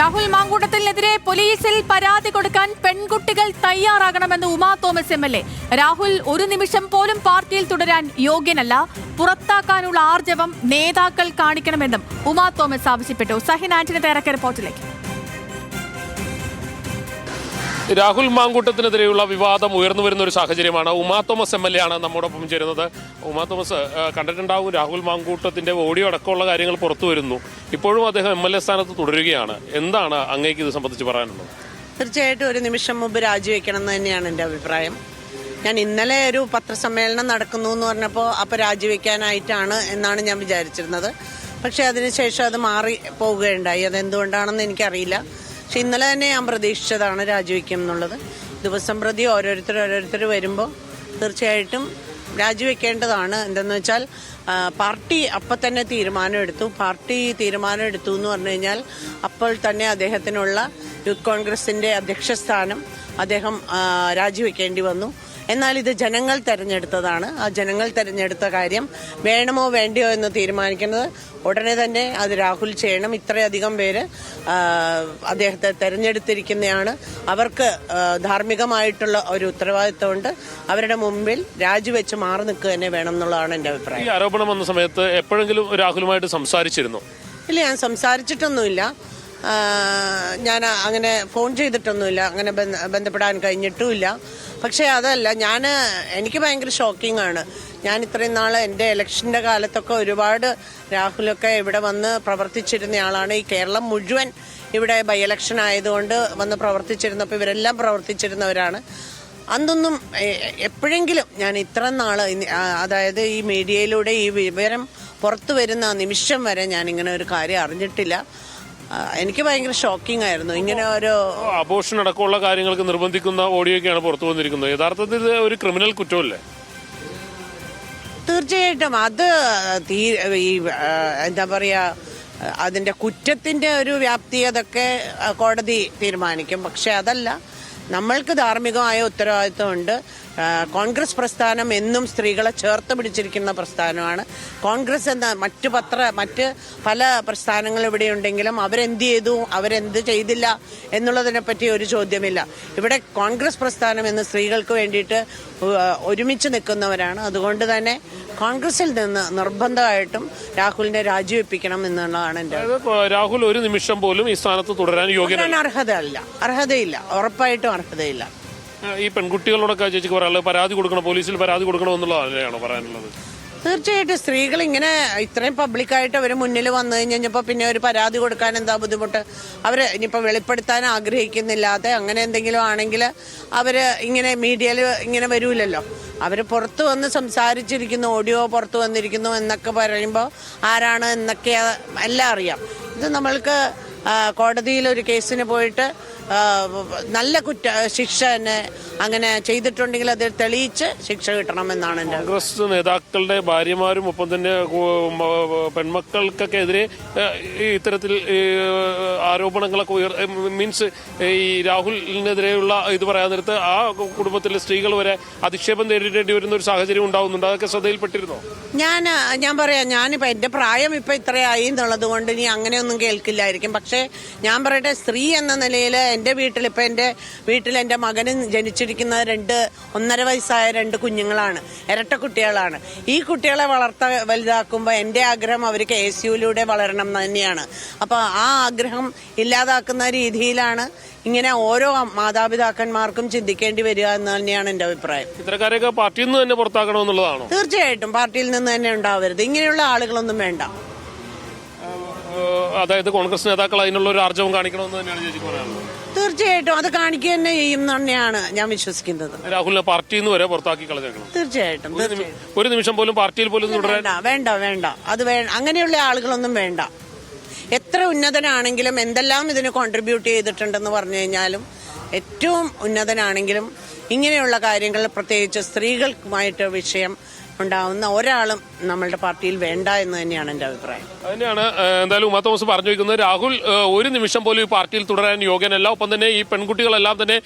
രാഹുൽ മാങ്കൂട്ടത്തിനെതിരെ പോലീസിൽ പരാതി കൊടുക്കാൻ പെൺകുട്ടികൾ തയ്യാറാകണമെന്ന് ഉമാ തോമസ് എം.എൽ.എ. രാഹുൽ ഒരു നിമിഷം പോലും പാർട്ടിയിൽ തുടരാൻ യോഗ്യനല്ല, പുറത്താക്കാനുള്ള ആർജവം നേതാക്കൾ കാണിക്കണമെന്നും ഉമാ തോമസ് ആവശ്യപ്പെട്ടു. സഹിൻ ആന്റണി തയ്യാറാക്കിയ റിപ്പോർട്ടിലേക്ക്. രാഹുൽ മാങ്കൂട്ടത്തിനെതിരെയുള്ള വിവാദം ഉയർന്നു വരുന്ന ഒരു സാഹചര്യമാണ്. Uma Thomas MLA. ആണ് നമ്മോടൊപ്പം ചേരുന്നത്. ഉമാ തോമസ്, കണ്ടിട്ടുണ്ടാവും രാഹുൽ മാങ്കൂട്ടത്തിന്റെ ഓഡിയോ അടക്കമുള്ള കാര്യങ്ങൾ പുറത്തു വരുന്നു. ഇപ്പോഴും അദ്ദേഹം എം.എൽ.എ. സ്ഥാനത്ത് തുടരുകയാണ്. എന്താണ് അങ്ങേക്ക് ഇത് സംബന്ധിച്ച് പറയാനുള്ളത്? തീർച്ചയായിട്ടും ഒരു നിമിഷം മുമ്പ് രാജിവെക്കണം എന്ന് തന്നെയാണ് എൻ്റെ അഭിപ്രായം. ഞാൻ ഇന്നലെ ഒരു പത്രസമ്മേളനം നടക്കുന്നു എന്ന് പറഞ്ഞപ്പോൾ അപ്പോൾ രാജിവെക്കാനായിട്ടാണ് എന്നാണ് ഞാൻ വിചാരിച്ചിരുന്നത്. പക്ഷേ അതിനുശേഷം അത് മാറി പോവുകയുണ്ടായി. അതെന്തുകൊണ്ടാണെന്ന് എനിക്കറിയില്ല. പക്ഷെ ഇന്നലെ തന്നെ ഞാൻ പ്രതീക്ഷിച്ചതാണ് രാജിവെക്കും എന്നുള്ളത്. ദിവസം പ്രതി ഓരോരുത്തർ വരുമ്പോൾ തീർച്ചയായിട്ടും രാജിവെക്കേണ്ടതാണ്. എന്തെന്ന് വെച്ചാൽ പാർട്ടി അപ്പം തന്നെ തീരുമാനമെടുത്തു എന്ന് പറഞ്ഞു കഴിഞ്ഞാൽ അപ്പോൾ തന്നെ അദ്ദേഹത്തിനുള്ള യൂത്ത് കോൺഗ്രസിന്റെ അധ്യക്ഷ സ്ഥാനം അദ്ദേഹം രാജിവെക്കേണ്ടി വന്നു. എന്നാൽ ഇത് ജനങ്ങൾ തെരഞ്ഞെടുത്തതാണ്. ആ ജനങ്ങൾ തെരഞ്ഞെടുത്ത കാര്യം വേണമോ വേണ്ടയോ എന്ന് തീരുമാനിക്കുന്നത് ഉടനെ തന്നെ അത് രാഹുൽ ചെയ്യണം. ഇത്രയധികം പേര് അദ്ദേഹത്തെ തെരഞ്ഞെടുത്തിരിക്കുന്നതാണ്. അവർക്ക് ധാർമ്മികമായിട്ടുള്ള ഒരു ഉത്തരവാദിത്വമുണ്ട്. അവരുടെ മുമ്പിൽ രാജിവെച്ച് മാറി നിൽക്കുക തന്നെ വേണം എന്നുള്ളതാണ് എൻ്റെ അഭിപ്രായം. ഈ ആരോപണം വന്ന സമയത്ത് എപ്പോഴെങ്കിലും രാഹുലുമായിട്ട് സംസാരിച്ചിരുന്നു? ഇല്ല, ഞാൻ സംസാരിച്ചിട്ടൊന്നുമില്ല. ഞാൻ അങ്ങനെ ഫോൺ ചെയ്തിട്ടൊന്നുമില്ല, അങ്ങനെ ബന്ധപ്പെടാൻ കഴിഞ്ഞിട്ടുമില്ല. പക്ഷേ അതല്ല, എനിക്ക് ഭയങ്കര ഷോക്കിംഗ് ആണ്. ഞാൻ ഇത്രയും നാൾ എൻ്റെ ഇലക്ഷൻ്റെ കാലത്തൊക്കെ ഒരുപാട് രാഹുലൊക്കെ ഇവിടെ വന്ന് പ്രവർത്തിച്ചിരുന്നയാളാണ്. ഈ കേരളം മുഴുവൻ ഇവിടെ ബൈ ഇലക്ഷൻ ആയതുകൊണ്ട് വന്ന് പ്രവർത്തിച്ചിരുന്നപ്പോൾ ഇവരെല്ലാം പ്രവർത്തിച്ചിരുന്നവരാണ്. അന്നൊന്നും എപ്പോഴെങ്കിലും ഞാൻ ഇത്ര നാള്, അതായത് ഈ മീഡിയയിലൂടെ ഈ വിവരം പുറത്തു വരുന്ന നിമിഷം വരെ ഞാൻ ഇങ്ങനെ ഒരു കാര്യം അറിഞ്ഞിട്ടില്ല. എനിക്ക് ഭയങ്കര ഷോക്കിംഗ് ആയിരുന്നു. ഇങ്ങനെ ഒരു അബോർഷൻ അടക്കമുള്ള കാര്യങ്ങൾക്ക് നിർബന്ധിക്കുന്ന ഓഡിയോയൊക്കെയാണ് പുറത്തു വന്നിരിക്കുന്നത്. യഥാർത്ഥത്തിൽ ഇത് ഒരു ക്രിമിനൽ കുറ്റമല്ലേ? തീർച്ചയായിട്ടും അത് എന്താ പറയാ, അതിന്റെ കുറ്റത്തിന്റെ ഒരു വ്യാപ്തി അതൊക്കെ കോടതി തീരുമാനിക്കും. പക്ഷെ അതല്ല, നമ്മൾക്ക് ധാർമ്മികമായ ഉത്തരവാദിത്വമുണ്ട്. കോൺഗ്രസ് പ്രസ്ഥാനം എന്നും സ്ത്രീകളെ ചേർത്ത് പിടിച്ചിരിക്കുന്ന പ്രസ്ഥാനമാണ്. കോൺഗ്രസ് എന്ന മറ്റ് പല പ്രസ്ഥാനങ്ങൾ ഇവിടെ ഉണ്ടെങ്കിലും അവരെന്ത് ചെയ്തു, അവരെന്ത് ചെയ്തില്ല എന്നുള്ളതിനെ പറ്റി ഒരു ചോദ്യമില്ല. ഇവിടെ കോൺഗ്രസ് പ്രസ്ഥാനം എന്ന് സ്ത്രീകൾക്ക് വേണ്ടിയിട്ട് ഒരുമിച്ച് നിൽക്കുന്നവരാണ്. അതുകൊണ്ട് തന്നെ കോൺഗ്രസിൽ നിന്ന് നിർബന്ധമായിട്ടും രാഹുലിനെ രാജിവെപ്പിക്കണം എന്നുള്ളതാണ് എൻ്റെ. രാഹുൽ ഒരു നിമിഷം പോലും ഈ സ്ഥാനത്ത് തുടരാൻ യോഗ്യനാണ്? അർഹതയില്ല, ഉറപ്പായിട്ടും അർഹതയില്ല. ഈ പെൺകുട്ടികളോടൊക്കെ ചേച്ചിക്ക് പറയാനുള്ളത് പോലീസിൽ പരാതി കൊടുക്കണം എന്നുള്ളതാണോ പറയാനുള്ളത്? തീർച്ചയായിട്ടും സ്ത്രീകൾ ഇങ്ങനെ ഇത്രയും പബ്ലിക്കായിട്ട് അവർ മുന്നിൽ വന്നു കഴിഞ്ഞപ്പോൾ പിന്നെ ഒരു പരാതി കൊടുക്കാൻ എന്താ ബുദ്ധിമുട്ട്? അവർ ഇനിയിപ്പോൾ വെളിപ്പെടുത്താൻ ആഗ്രഹിക്കുന്നില്ലാതെ അങ്ങനെ എന്തെങ്കിലും ആണെങ്കിൽ അവർ ഇങ്ങനെ മീഡിയയിൽ ഇങ്ങനെ വരൂലല്ലോ. അവർ പുറത്തു വന്ന് സംസാരിച്ചിരിക്കുന്നു, ഓഡിയോ പുറത്തു വന്നിരിക്കുന്നു എന്നൊക്കെ പറയുമ്പോൾ ആരാണ് എന്നൊക്കെ എല്ലാം അറിയാം. ഇത് നമ്മൾക്ക് കോടതിയിൽ ഒരു കേസിന് പോയിട്ട് നല്ല ശിക്ഷ തന്നെ അങ്ങനെ ചെയ്തിട്ടുണ്ടെങ്കിൽ അത് തെളിയിച്ച് ശിക്ഷ കിട്ടണമെന്നാണ് എൻ്റെ. കോൺഗ്രസ് നേതാക്കളുടെ ഭാര്യമാരും ഒപ്പം തന്നെ പെൺമക്കൾക്കൊക്കെ എതിരെ ഇത്തരത്തിൽ ആരോപണങ്ങളൊക്കെ മീൻസ് ഈ രാഹുലിനെതിരെയുള്ള ഇത് പറയാൻ നേരത്ത് ആ കുടുംബത്തിലെ സ്ത്രീകൾ വരെ അധിക്ഷേപം നേരിടേണ്ടി വരുന്ന ഒരു സാഹചര്യം ഉണ്ടാവുന്നുണ്ട്. അതൊക്കെ ശ്രദ്ധയിൽപ്പെട്ടിരുന്നോ? ഞാൻ പറയാം, ഞാനിപ്പോൾ എൻ്റെ പ്രായം ഇപ്പം ഇത്രയായി എന്നുള്ളത് കൊണ്ട് ഇനി അങ്ങനെയൊന്നും കേൾക്കില്ലായിരിക്കും. പക്ഷേ ഞാൻ പറയട്ടെ, സ്ത്രീ എന്ന നിലയിൽ എൻ്റെ വീട്ടിൽ എൻ്റെ മകനും ജനിച്ചിരിക്കുന്ന 1.5 വയസ്സായ 2 കുഞ്ഞുങ്ങളാണ്, ഇരട്ട കുട്ടികളാണ്. ഈ കുട്ടികളെ വലുതാക്കുമ്പോൾ എൻ്റെ ആഗ്രഹം അവർ KSUയിലൂടെ വളരണം തന്നെയാണ്. അപ്പോൾ ആ ആഗ്രഹം ഇല്ലാതാക്കുന്ന രീതിയിലാണ് ഇങ്ങനെ ഓരോ മാതാപിതാക്കന്മാർക്കും ചിന്തിക്കേണ്ടി വരിക എന്ന് തന്നെയാണ് എൻ്റെ അഭിപ്രായം. ഇത്തരക്കാരെയൊക്കെ പാർട്ടിയിൽ നിന്ന് തന്നെ പുറത്താക്കണമെന്നുള്ളതാണോ? തീർച്ചയായിട്ടും പാർട്ടിയിൽ നിന്ന് തന്നെ ഉണ്ടാവരുത്. ഇങ്ങനെയുള്ള ആളുകളൊന്നും വേണ്ട. അതായത് കോൺഗ്രസ് നേതാക്കൾ അതിനുള്ള ഒരു ആർജവം കാണിക്കണമെന്ന് തന്നെയാണ് ചേച്ചിക്ക് പറയാനുള്ളത്? തീർച്ചയായിട്ടും അത് കാണിക്കുക തന്നെ ചെയ്യും തന്നെയാണ് ഞാൻ വിശ്വസിക്കുന്നത്. രാഹുലിനെ പാർട്ടിയിൽ നിന്ന് വരെ പുറത്താക്കി കളഞ്ഞേക്കണം? തീർച്ചയായിട്ടും. ഒരു നിമിഷം പോലും പാർട്ടിയിൽ പോലും വേണ്ട. അത് അങ്ങനെയുള്ള ആളുകളൊന്നും വേണ്ട. എത്ര ഉന്നതനാണെങ്കിലും എന്തെല്ലാം ഇതിന് കോൺട്രിബ്യൂട്ട് ചെയ്തിട്ടുണ്ടെന്ന് പറഞ്ഞു കഴിഞ്ഞാലും ഏറ്റവും ഉന്നതനാണെങ്കിലും ഇങ്ങനെയുള്ള കാര്യങ്ങൾ പ്രത്യേകിച്ച് സ്ത്രീകൾക്കുമായിട്ട് വിഷയം ഉണ്ടാവുന്ന ഒരാളും നമ്മളുടെ പാർട്ടിയിൽ വേണ്ട എന്ന് തന്നെയാണ് എൻ്റെ അഭിപ്രായം. തന്നെയാണ് എന്തായാലും ഉമാ തോമസ് പറഞ്ഞു വയ്ക്കുന്നത്. രാഹുൽ ഒരു നിമിഷം പോലും ഈ പാർട്ടിയിൽ തുടരാൻ യോഗ്യനല്ല. ഒപ്പം തന്നെ ഈ പെൺകുട്ടികളെല്ലാം തന്നെ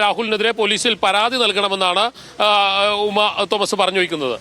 രാഹുലിനെതിരെ പോലീസിൽ പരാതി നൽകണമെന്നാണ് ഉമാ തോമസ് പറഞ്ഞു വയ്ക്കുന്നത്.